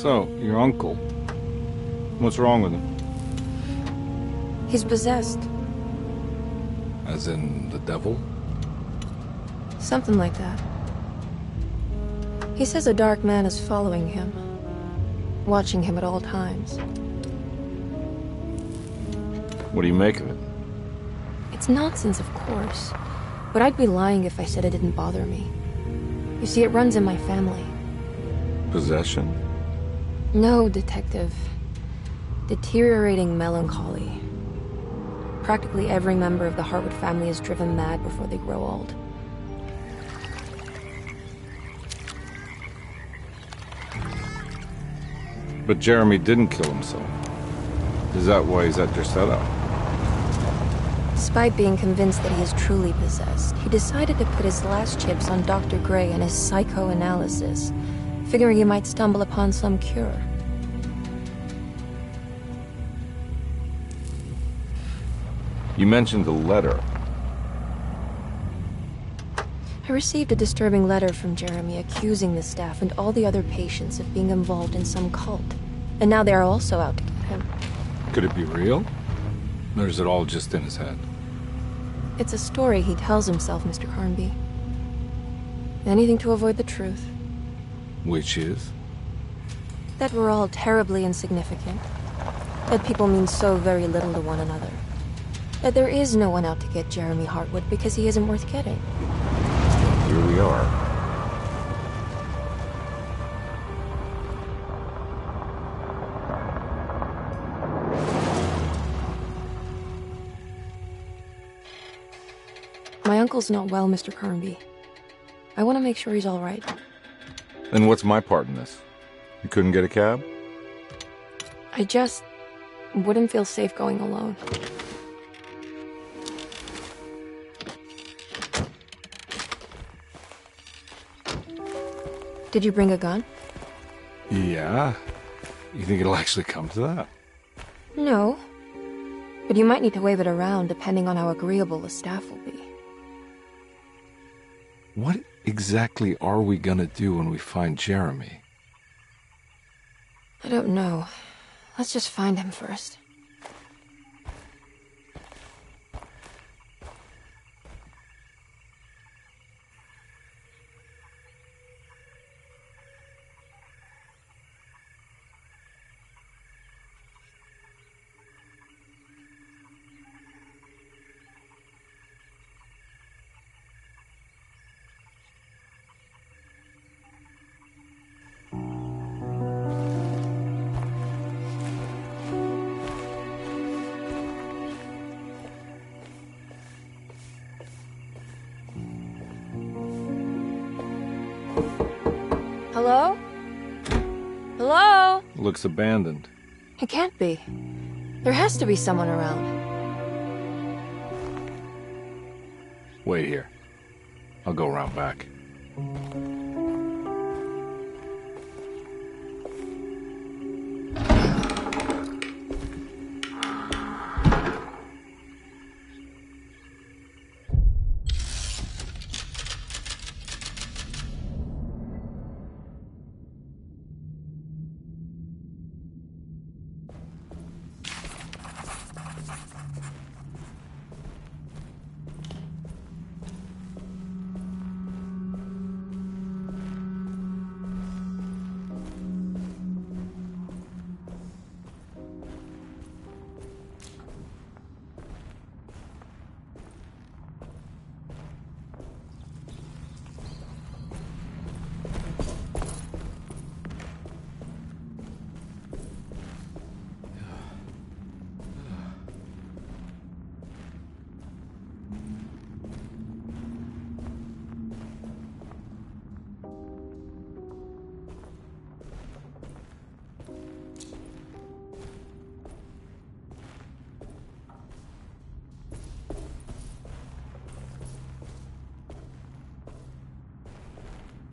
So, your uncle. What's wrong with him? He's possessed. As in the devil? Something like that. He says a dark man is following him, watching him at all times. What do you make of it? It's nonsense, of course, but I'd be lying if I said it didn't bother me. You see, it runs in my family. Possession? No, Detective. Deteriorating melancholy. Practically every member of the Hartwood family is driven mad before they grow old. But Jeremy didn't kill himself. Is that why he's at your setup? Despite being convinced that he is truly possessed, he decided to put his last chips on Dr. Gray and his psychoanalysis, figuring he might stumble upon some cure. You mentioned a letter. I received a disturbing letter from Jeremy accusing the staff and all the other patients of being involved in some cult. And now they are also out to get him. Could it be real? Or is it all just in his head? It's a story he tells himself, Mr. Carnby. Anything to avoid the truth. Which is? That we're all terribly insignificant. That people mean so very little to one another. That there is no one out to get Jeremy Hartwood because he isn't worth getting. Here we are. My uncle's not well, Mr. Carnby. I want to make sure he's all right. And what's my part in this? You couldn't get a cab? I just wouldn't feel safe going alone. Did you bring a gun? Yeah. You think it'll actually come to that? No. But you might need to wave it around depending on how agreeable the staff will be. What exactly are we gonna do when we find Jeremy? I don't know. Let's just find him first. Hello? Hello? Looks abandoned. It can't be. There has to be someone around. Wait here. I'll go around back.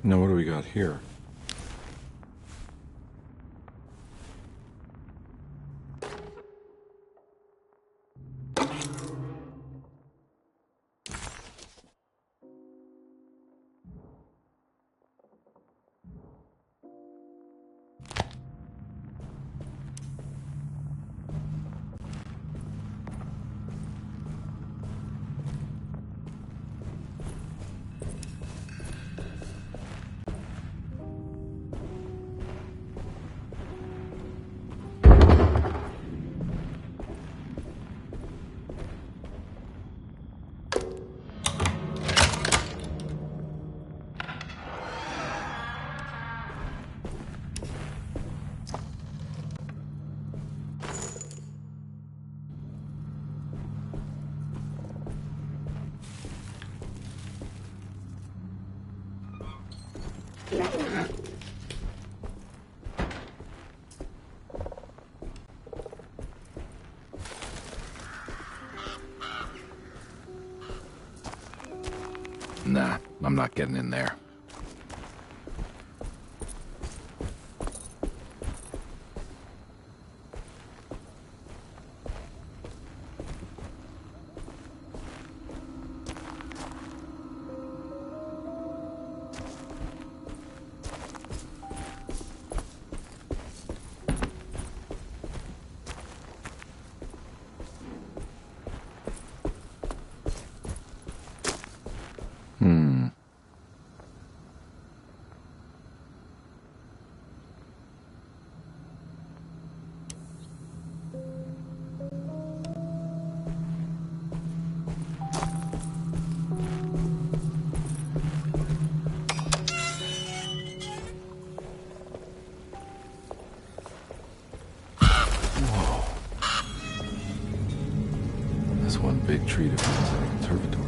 Now what do we got here? Nah, I'm not getting in there. This one big tree defines an observatory.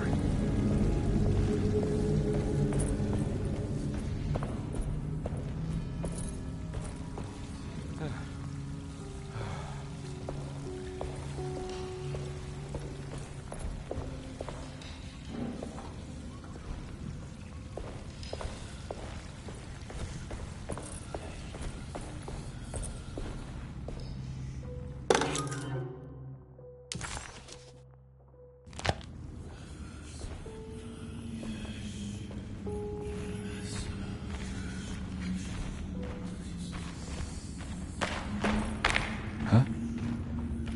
Huh?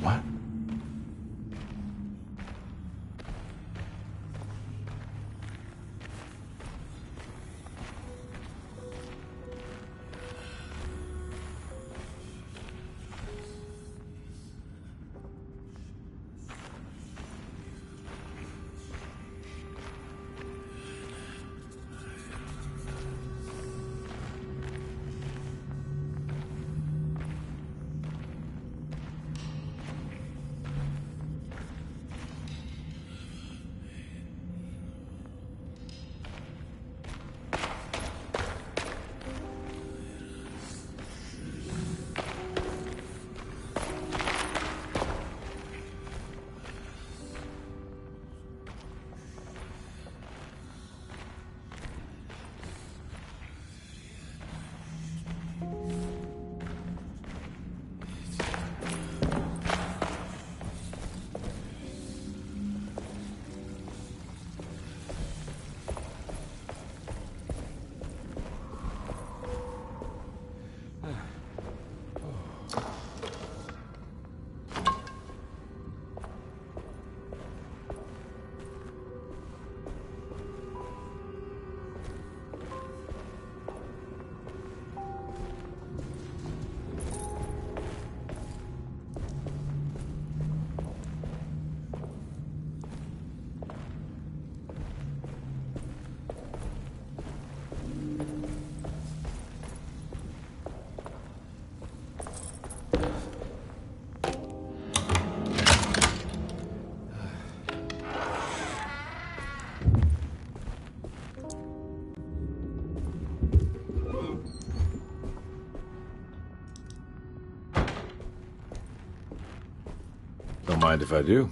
What? Don't mind if I do.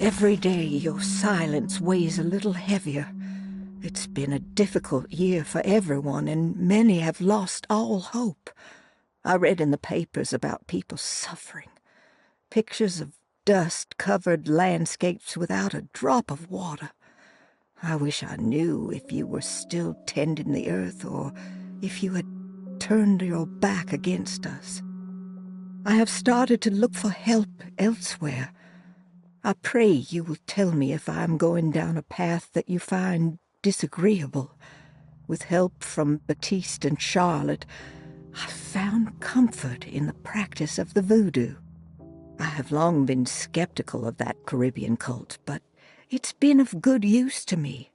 Every day your silence weighs a little heavier. It's been a difficult year for everyone, and many have lost all hope. I read in the papers about people suffering. Pictures of dust-covered landscapes without a drop of water. I wish I knew if you were still tending the earth or if you had turned your back against us. I have started to look for help elsewhere. I pray you will tell me if I am going down a path that you find disagreeable. With help from Baptiste and Charlotte, I found comfort in the practice of the voodoo. I have long been skeptical of that Caribbean cult, but it's been of good use to me.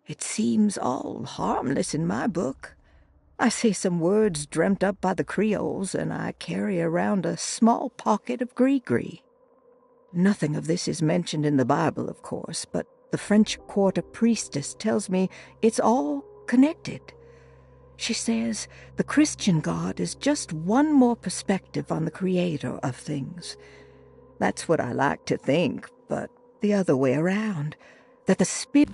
It seems all harmless in my book. I say some words dreamt up by the Creoles, and I carry around a small pocket of gris-gris. Nothing of this is mentioned in the Bible, of course, but the French Quarter priestess tells me it's all connected. She says the Christian God is just one more perspective on the creator of things. That's what I like to think, but the other way around, that the spirit...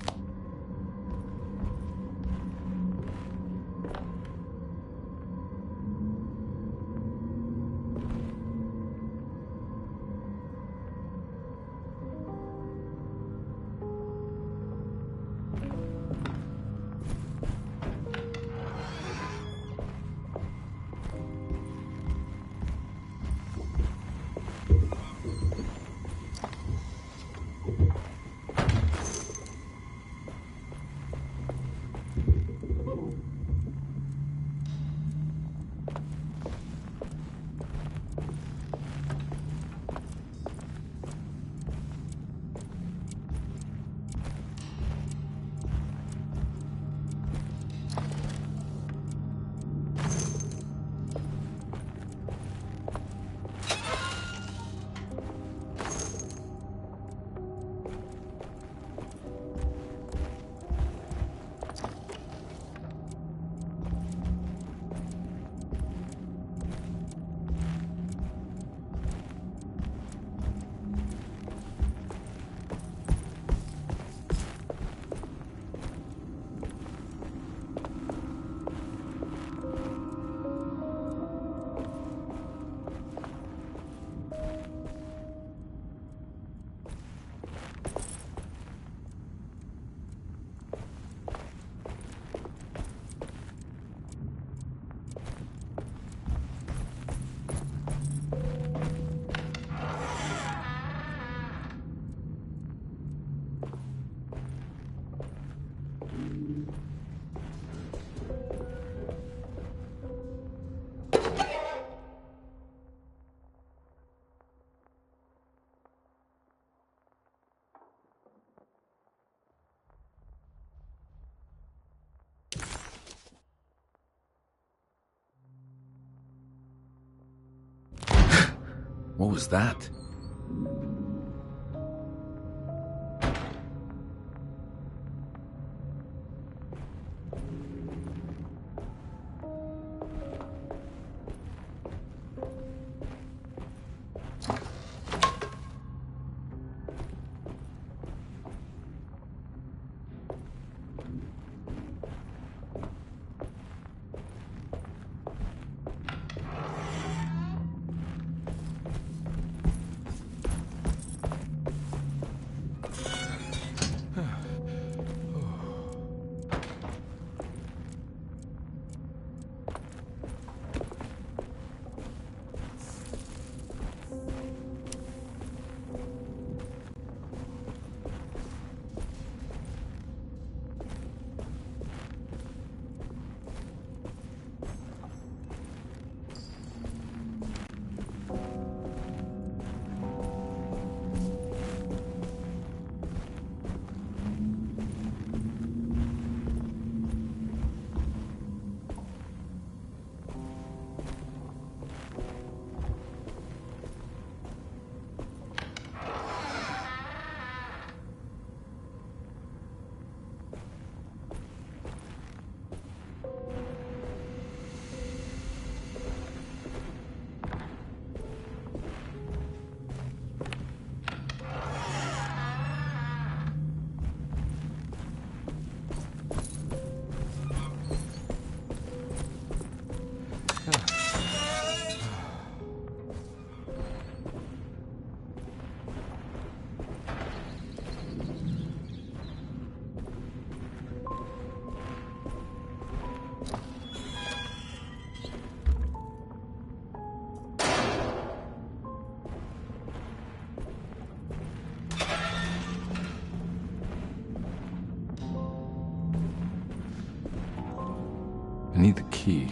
What was that? need the key.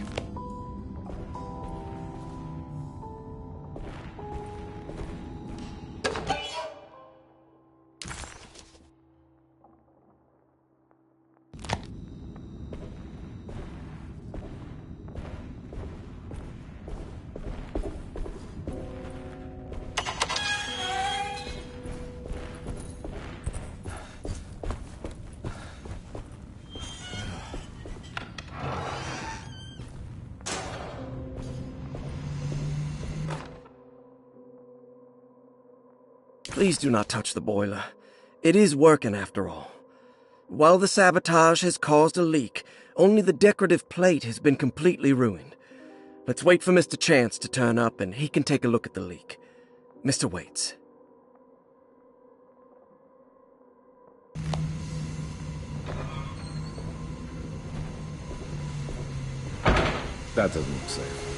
Please do not touch the boiler. It is working after all. While the sabotage has caused a leak, only the decorative plate has been completely ruined. Let's wait for Mr. Chance to turn up and he can take a look at the leak. Mr. Waits. That doesn't look safe.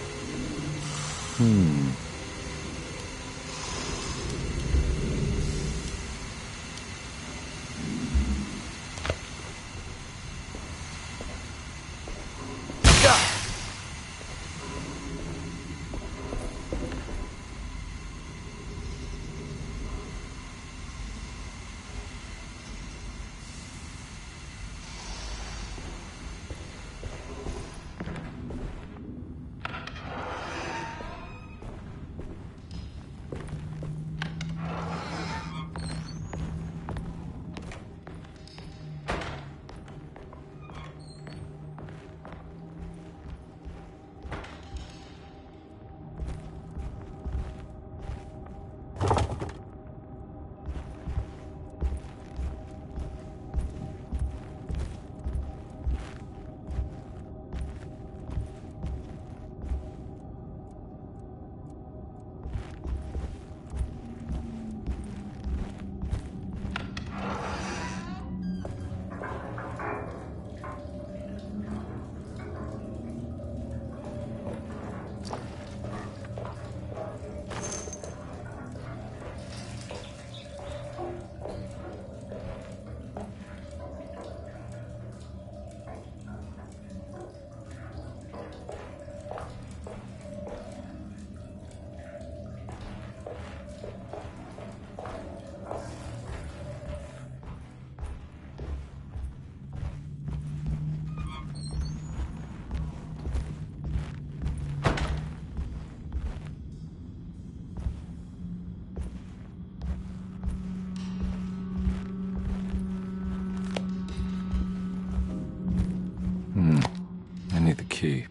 I need the key.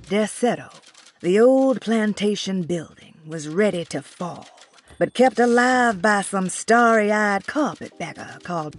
Desetto, the old plantation building, was ready to fall, but kept alive by some starry-eyed carpetbagger called...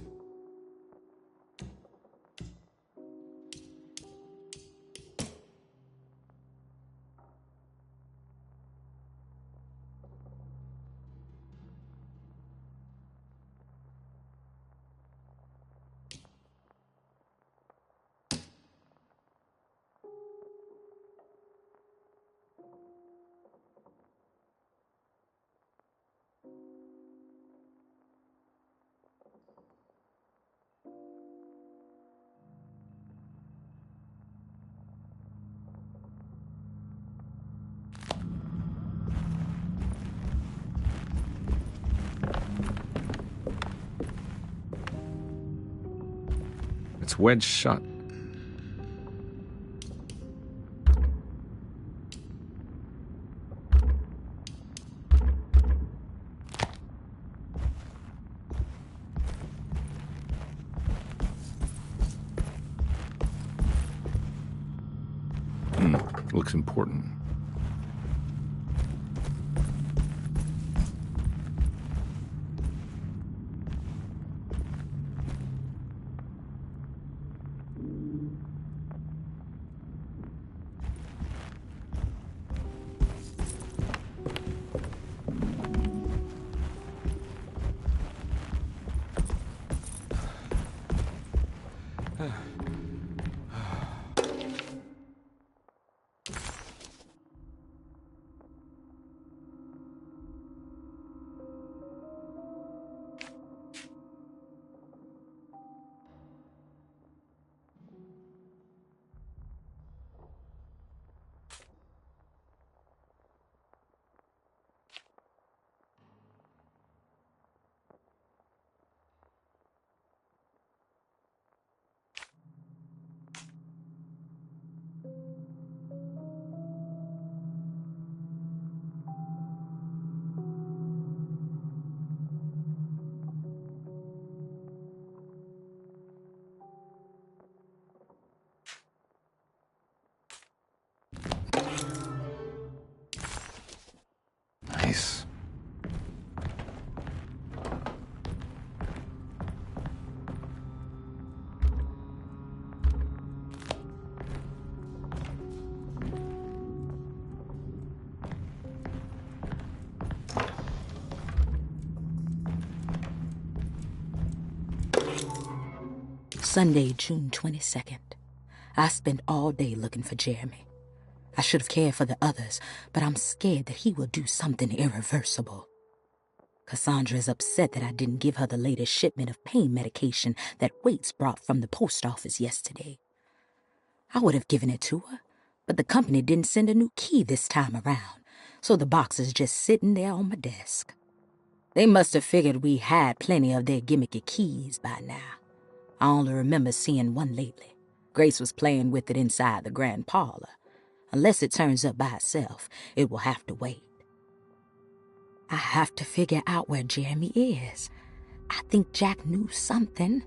It's wedged shut. Looks important. Sunday, June 22nd. I spent all day looking for Jeremy. I should have cared for the others, but I'm scared that he will do something irreversible. Cassandra is upset that I didn't give her the latest shipment of pain medication that Waits brought from the post office yesterday. I would have given it to her, but the company didn't send a new key this time around, so the box is just sitting there on my desk. They must have figured we had plenty of their gimmicky keys by now. I only remember seeing one lately. Grace was playing with it inside the grand parlor. Unless it turns up by itself, it will have to wait. I have to figure out where Jeremy is. I think Jack knew something.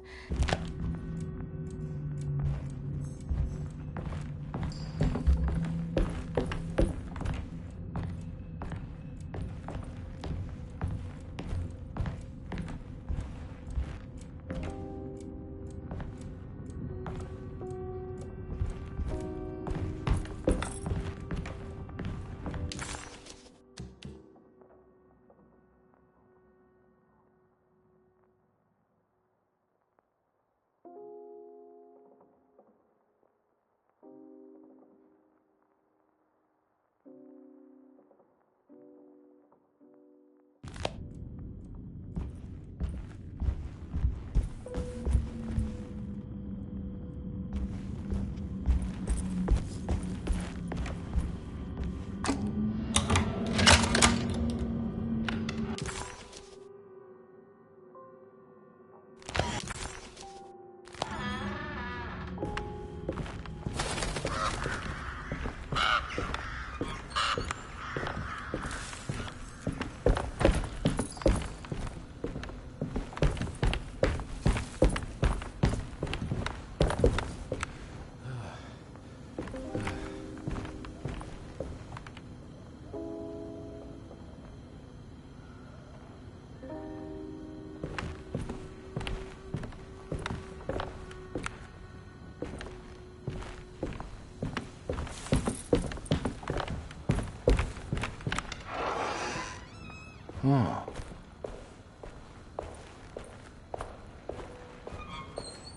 Oh.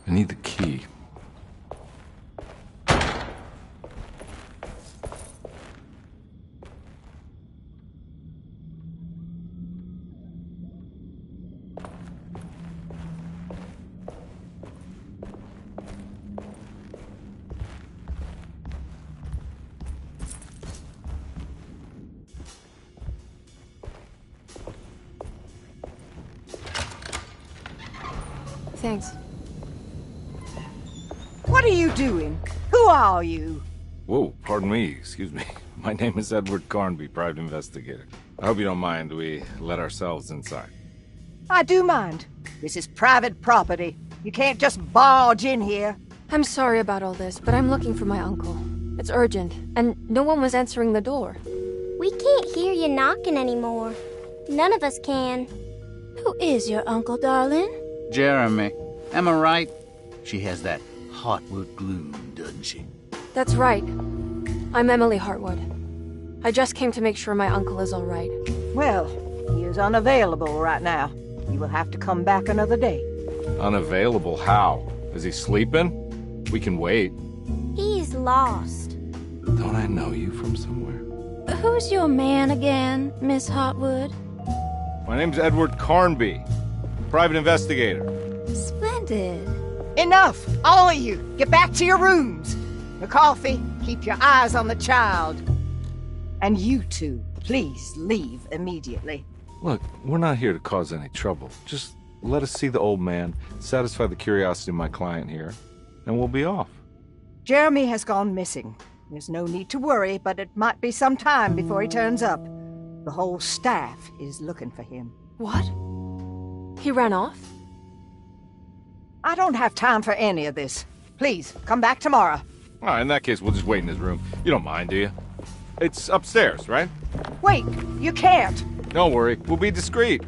I need the key. Thanks. What are you doing? Who are you? Whoa, pardon me, excuse me. My name is Edward Carnby, private investigator. I hope you don't mind we let ourselves inside. I do mind. This is private property. You can't just barge in here. I'm sorry about all this, but I'm looking for my uncle. It's urgent, and no one was answering the door. We can't hear you knocking anymore. None of us can. Who is your uncle, darling? Jeremy. Am I right? She has that Hartwood gloom, doesn't she? That's right. I'm Emily Hartwood. I just came to make sure my uncle is all right. Well, he is unavailable right now. You will have to come back another day. Unavailable? How? Is he sleeping? We can wait. He's lost. Don't I know you from somewhere? Who's your man again, Miss Hartwood? My name's Edward Carnby, private investigator. Splendid. Enough! All of you! Get back to your rooms! McCarthy, keep your eyes on the child. And you two, please leave immediately. Look, we're not here to cause any trouble. Just let us see the old man, satisfy the curiosity of my client here, and we'll be off. Jeremy has gone missing. There's no need to worry, but it might be some time before he turns up. The whole staff is looking for him. What? He ran off? I don't have time for any of this. Please, come back tomorrow. All right, in that case, we'll just wait in his room. You don't mind, do you? It's upstairs, right? Wait, you can't. Don't worry, we'll be discreet.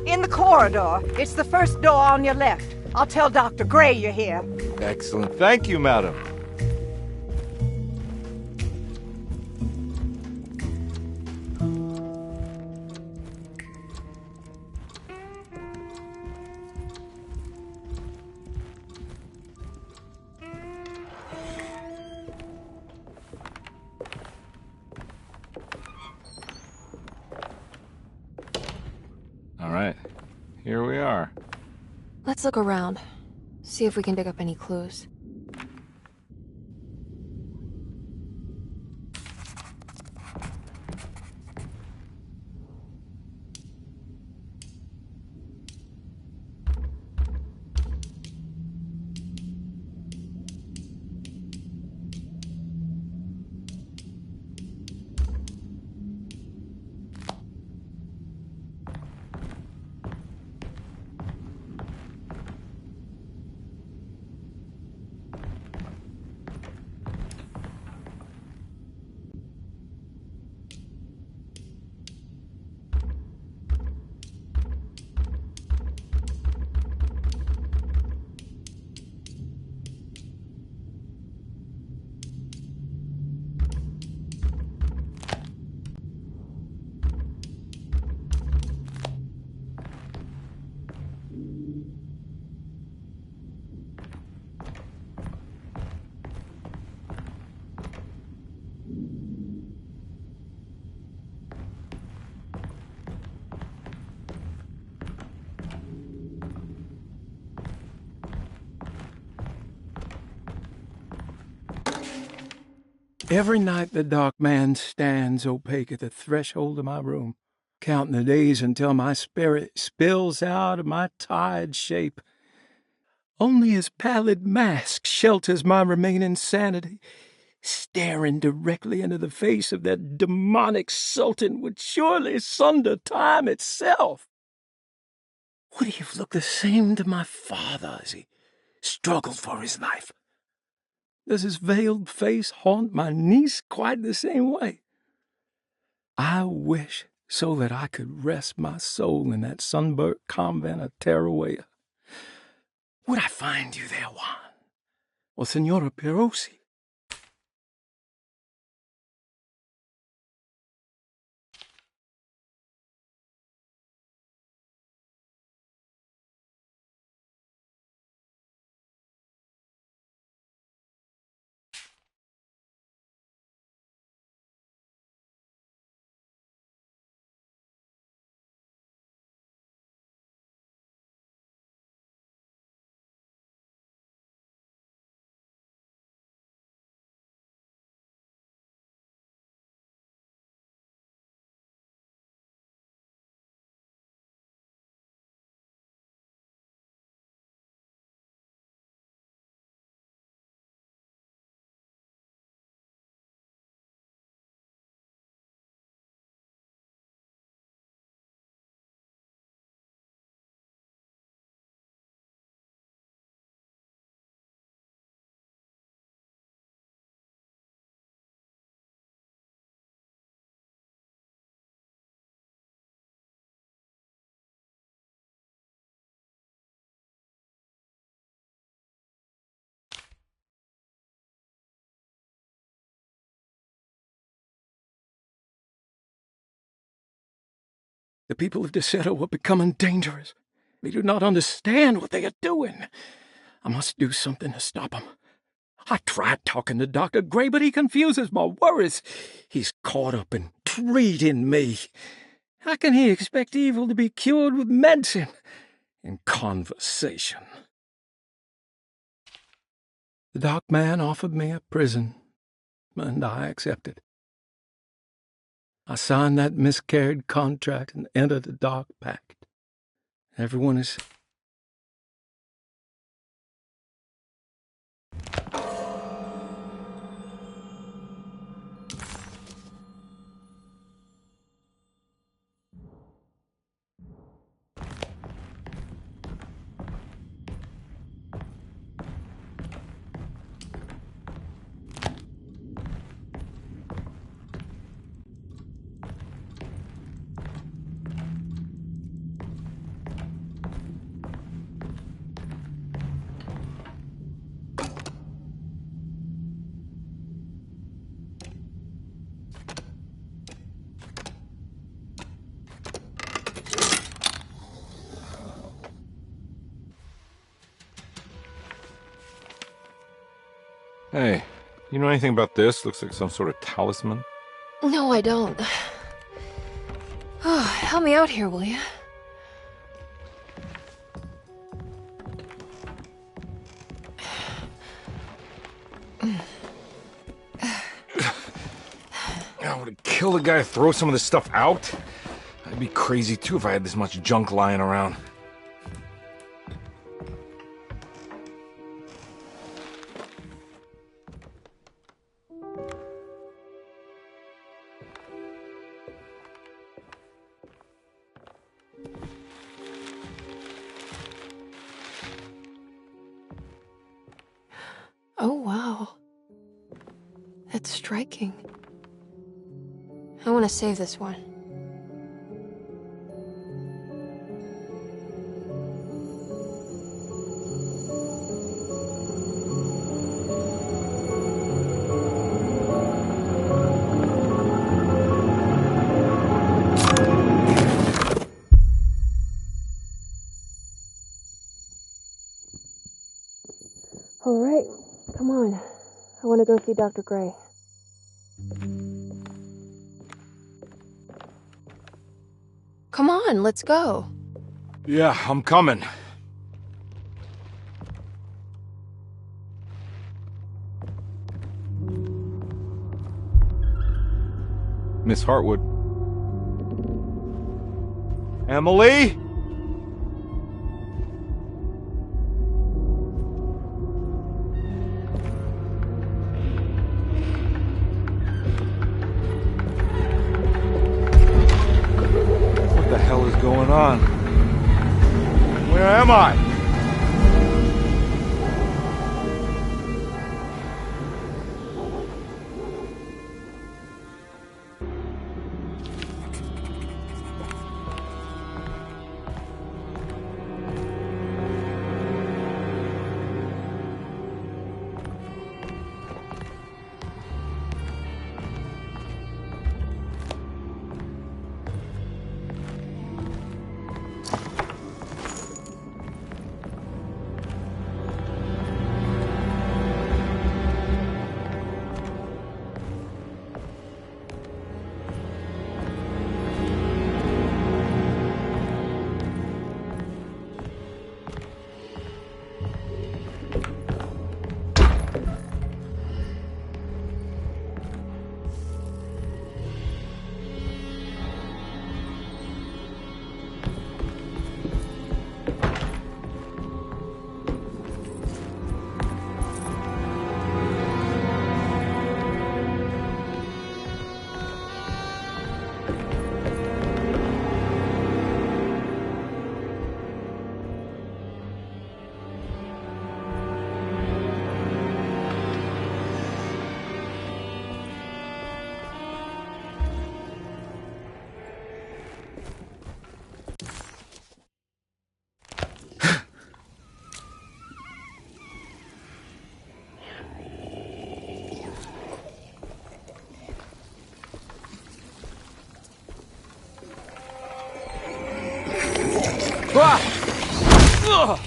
In the corridor. It's the first door on your left. I'll tell Dr. Gray you're here. Excellent. Thank you, madam. here we are. Let's look around. See if we can dig up any clues. Every night the dark man stands opaque at the threshold of my room, counting the days until my spirit spills out of my tired shape. Only his pallid mask shelters my remaining sanity. Staring directly into the face of that demonic sultan would surely sunder time itself. Would he have looked the same to my father as he struggled for his life? Does his veiled face haunt my niece quite the same way? I wish so that I could rest my soul in that sunburnt convent of Teruel. Would I find you there, Juan? Or Senora Perosi? The people of Deseto are becoming dangerous. They do not understand what they are doing. I must do something to stop them. I tried talking to Dr. Gray, but he confuses my worries. He's caught up in treating me. How can he expect evil to be cured with medicine and conversation? The dark man offered me a prison, and I accepted. I signed that miscarried contract and entered the dark pact. Everyone is... Hey, you know anything about this? Looks like some sort of talisman. No, I don't. Oh, help me out here, will you? kill the guy, throw some of this stuff out? I'd be crazy too if I had this much junk lying around. Oh, wow. That's striking. I want to save this one. All right, come on. I want to go see Dr. Gray. Come on, let's go. Yeah, I'm coming. Miss Hartwood. Emily? What the hell is going on? Where am I? Ah! Ugh!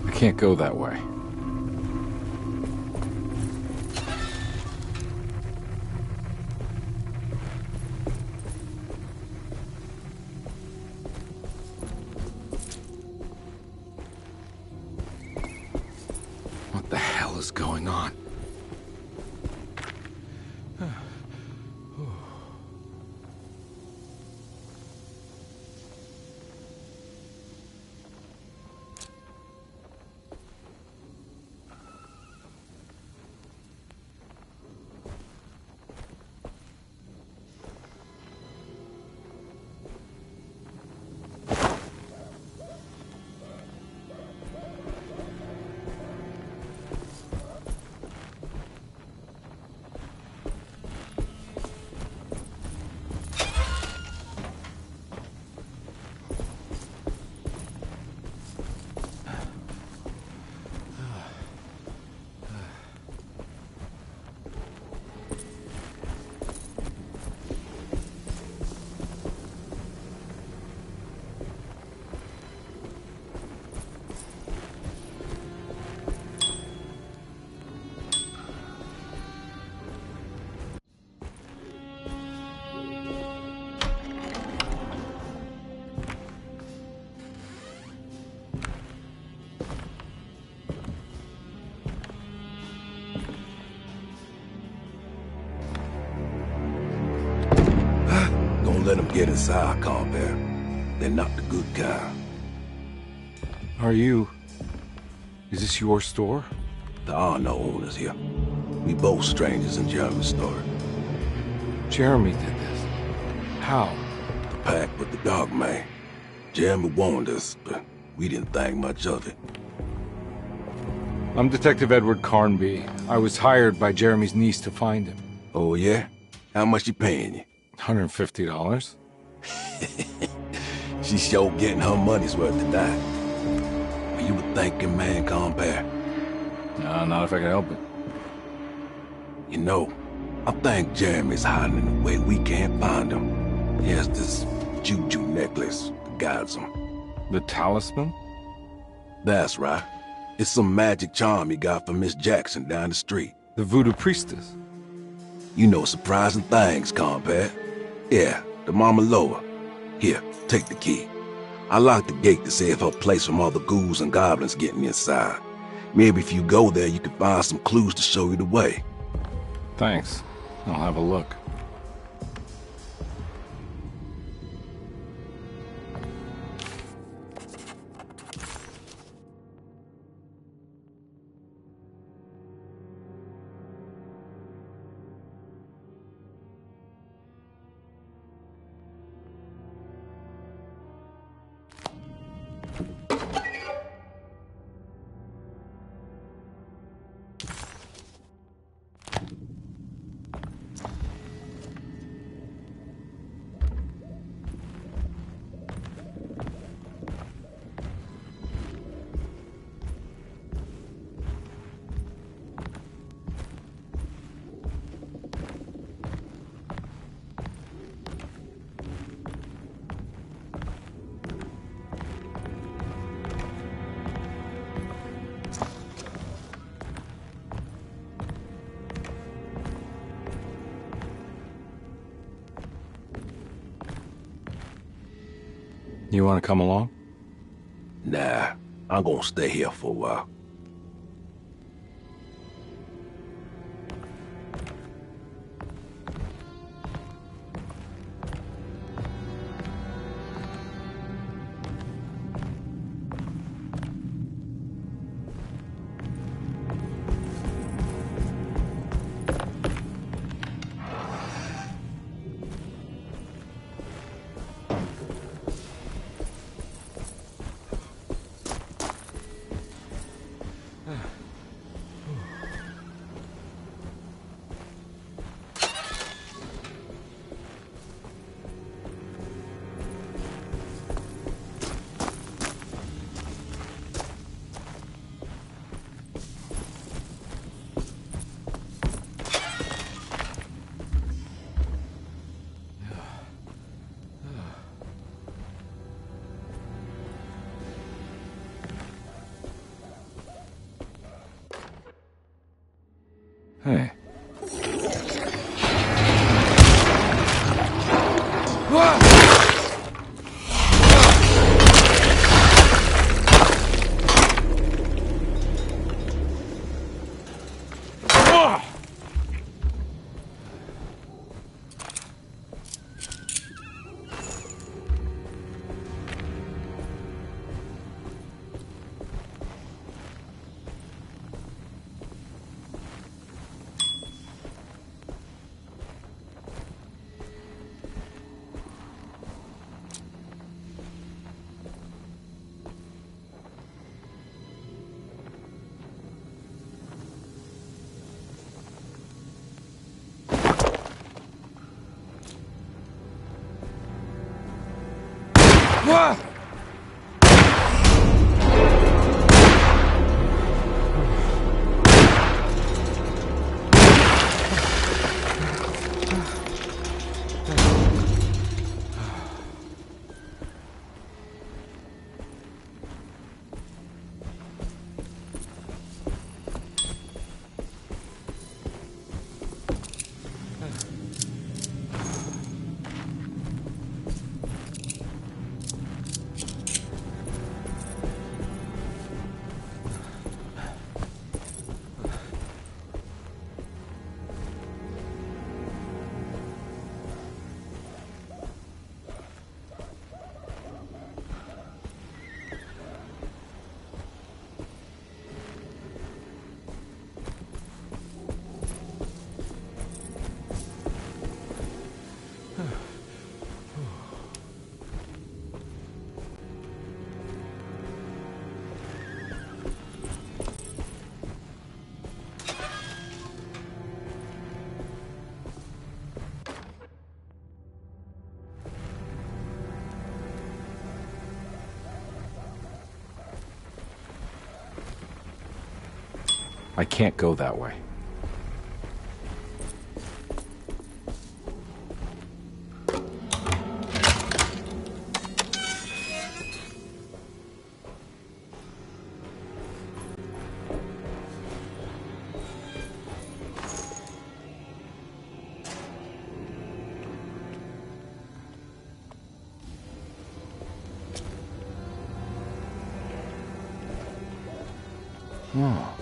I can't go that way. What going on? Let them get inside, combat. They're not the good kind. Is this your store? There are no owners here. We both strangers in Jeremy's store. Jeremy did this. How? The pact with the dog man. Jeremy warned us, but we didn't think much of it. I'm Detective Edward Carnby. I was hired by Jeremy's niece to find him. Oh, yeah? How much she paying you? $150. She's sure getting her money's worth tonight. Are you a thinking man, compare? No, not if I can help it. You know, I think Jeremy's hiding in a way we can't find him. He has this juju necklace that guides him. The talisman? That's right. It's some magic charm he got from Miss Jackson down the street. The voodoo priestess? You know surprising things, compare. Yeah, the Mama Loa. Here, take the key. I locked the gate to save her place from all the ghouls and goblins getting inside. Maybe if you go there, you can find some clues to show you the way. Thanks. I'll have a look. You want to come along? Nah, I'm gonna stay here for a while. Hey. I can't go that way. Oh.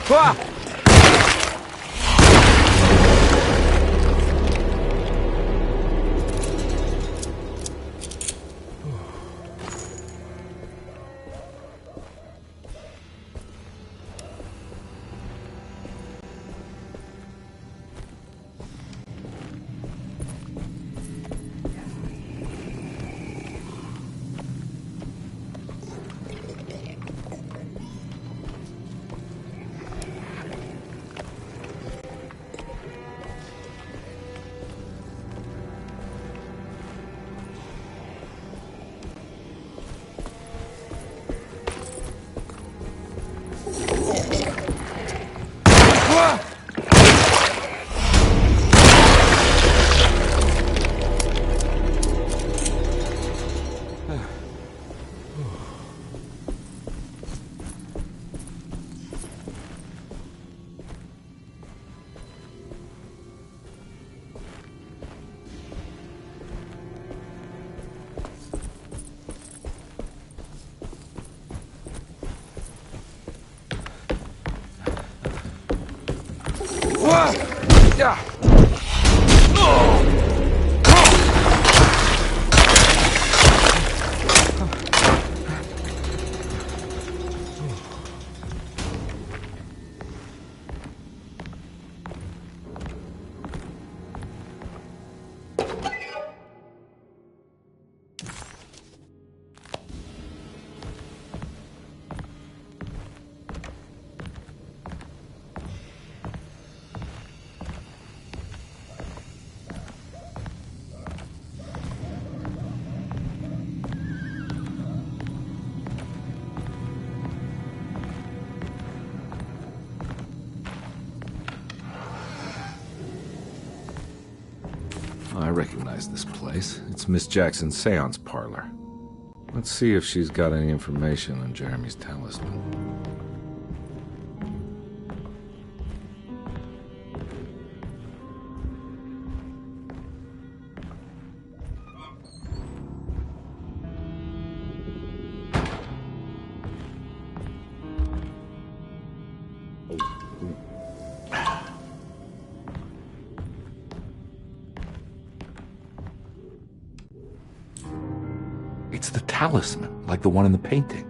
Ah! Yeah. I recognize this place. It's Miss Jackson's seance parlor. Let's see if she's got any information on Jeremy's talisman. It's the talisman, like the one in the painting.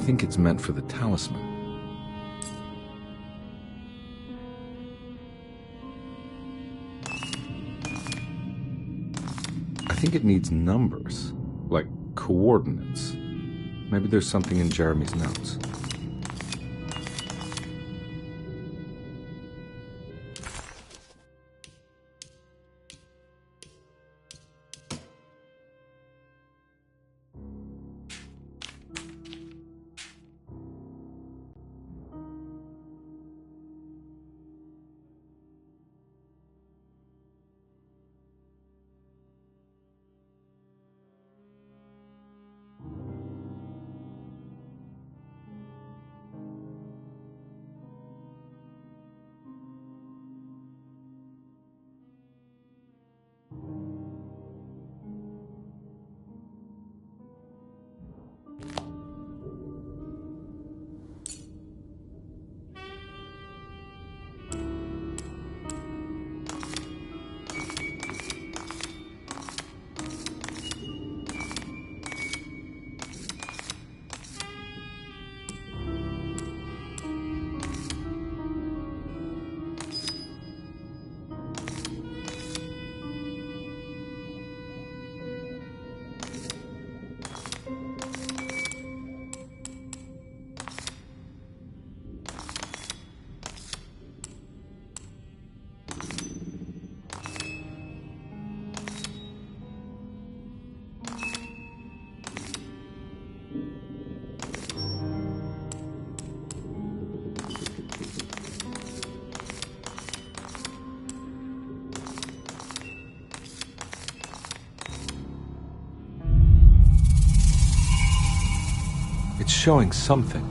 think it's meant for the talisman. I think it needs numbers, like coordinates. Maybe there's something in Jeremy's notes. It's showing something.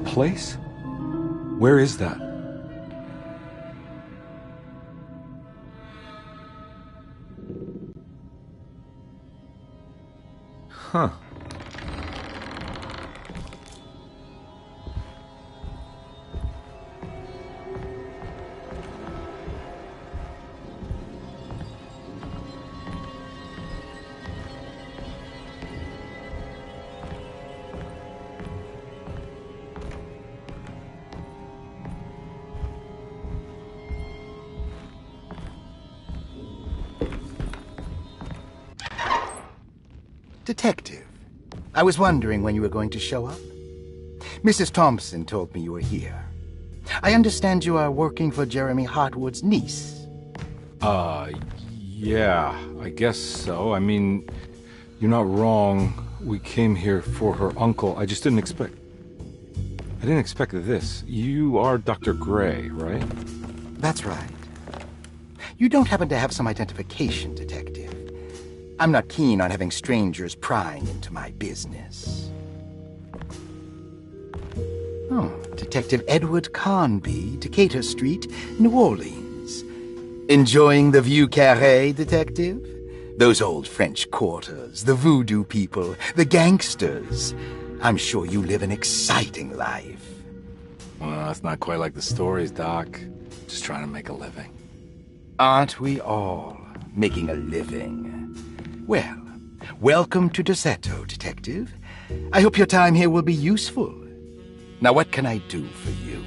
A place? Where is that? Huh. Detective, I was wondering when you were going to show up. Mrs. Thompson told me you were here. I understand you are working for Jeremy Hartwood's niece. Yeah, I guess so. I mean, you're not wrong. We came here for her uncle. I just didn't expect... I didn't expect this. You are Dr. Gray, right? That's right. You don't happen to have some identification, Detective. I'm not keen on having strangers prying into my business. Oh, Detective Edward Carnby, Decatur Street, New Orleans. Enjoying the Vieux Carré, Detective? Those old French quarters, the voodoo people, the gangsters. I'm sure you live an exciting life. Well, it's not quite like the stories, Doc. Just trying to make a living. Aren't we all making a living? Well, welcome to Deseto, Detective. I hope your time here will be useful. Now, what can I do for you?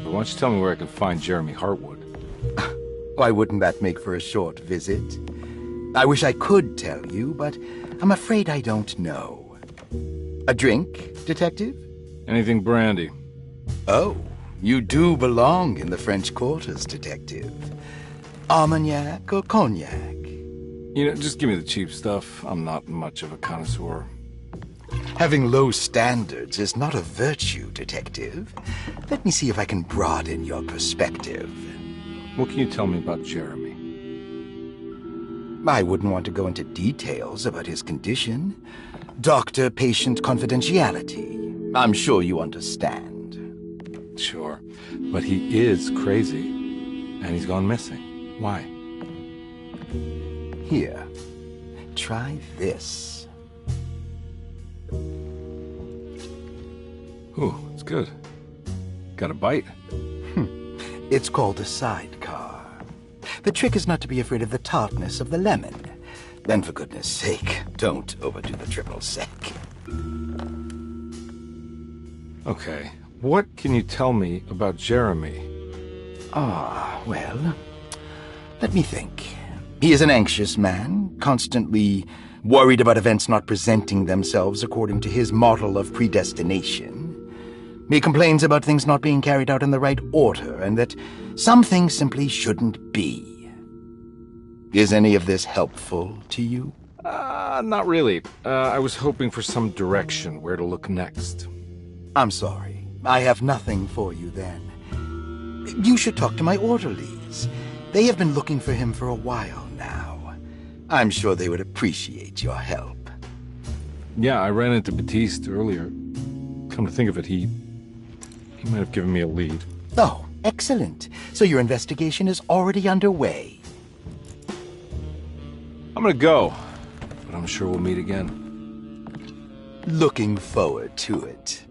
Why don't you tell me where I can find Jeremy Hartwood? Why wouldn't that make for a short visit? I wish I could tell you, but I'm afraid I don't know. A drink, Detective? Anything brandy. Oh, you do belong in the French quarters, Detective. Armagnac or cognac? You know, just give me the cheap stuff. I'm not much of a connoisseur. Having low standards is not a virtue, Detective. Let me see if I can broaden your perspective. What can you tell me about Jeremy? I wouldn't want to go into details about his condition. Doctor-patient confidentiality. I'm sure you understand. Sure, but he is crazy, and he's gone missing. Why? Here, try this. Ooh, it's good. Got a bite? It's called a sidecar. The trick is not to be afraid of the tartness of the lemon. Then, for goodness sake, don't overdo the triple sec. Okay, what can you tell me about Jeremy? Well, let me think. He is an anxious man, constantly worried about events not presenting themselves according to his model of predestination. He complains about things not being carried out in the right order, and that some things simply shouldn't be. Is any of this helpful to you? Not really. I was hoping for some direction where to look next. I'm sorry. I have nothing for you then. You should talk to my orderlies. They have been looking for him for a while now. I'm sure they would appreciate your help. Yeah, I ran into Batiste earlier. Come to think of it, he might have given me a lead. Oh, excellent. So your investigation is already underway. I'm gonna go, but I'm sure we'll meet again. Looking forward to it.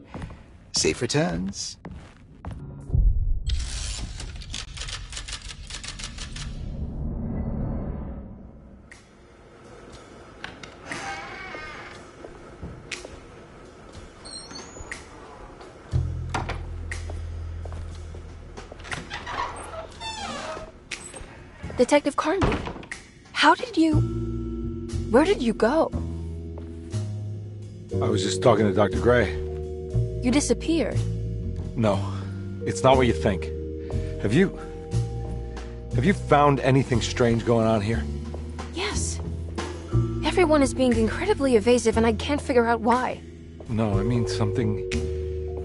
Safe returns. Detective Carnby, where did you go? I was just talking to Dr. Gray. You disappeared. No, it's not what you think. Have you found anything strange going on here? Yes. Everyone is being incredibly evasive and I can't figure out why. No, I mean something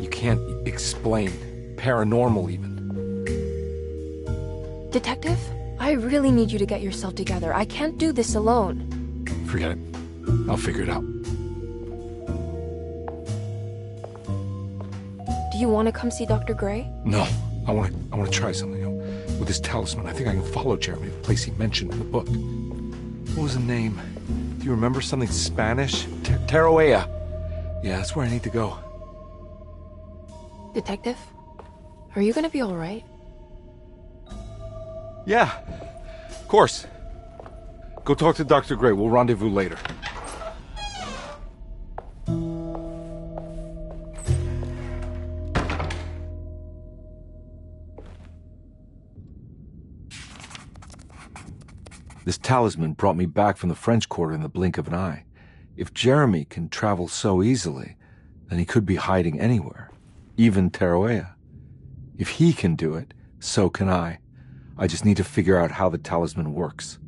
you can't explain. Paranormal, even. Detective, I really need you to get yourself together. I can't do this alone. Forget it. I'll figure it out. Do you want to come see Dr. Gray? No, I want to try something. With this talisman, I think I can follow Jeremy to the place he mentioned in the book. What was the name? Do you remember something Spanish? Taroea. Yeah, that's where I need to go. Detective, are you gonna be all right? Yeah, of course. Go talk to Dr. Gray. We'll rendezvous later. This talisman brought me back from the French Quarter in the blink of an eye. If Jeremy can travel so easily, then he could be hiding anywhere, even Taroea. If he can do it, so can I. I just need to figure out how the talisman works.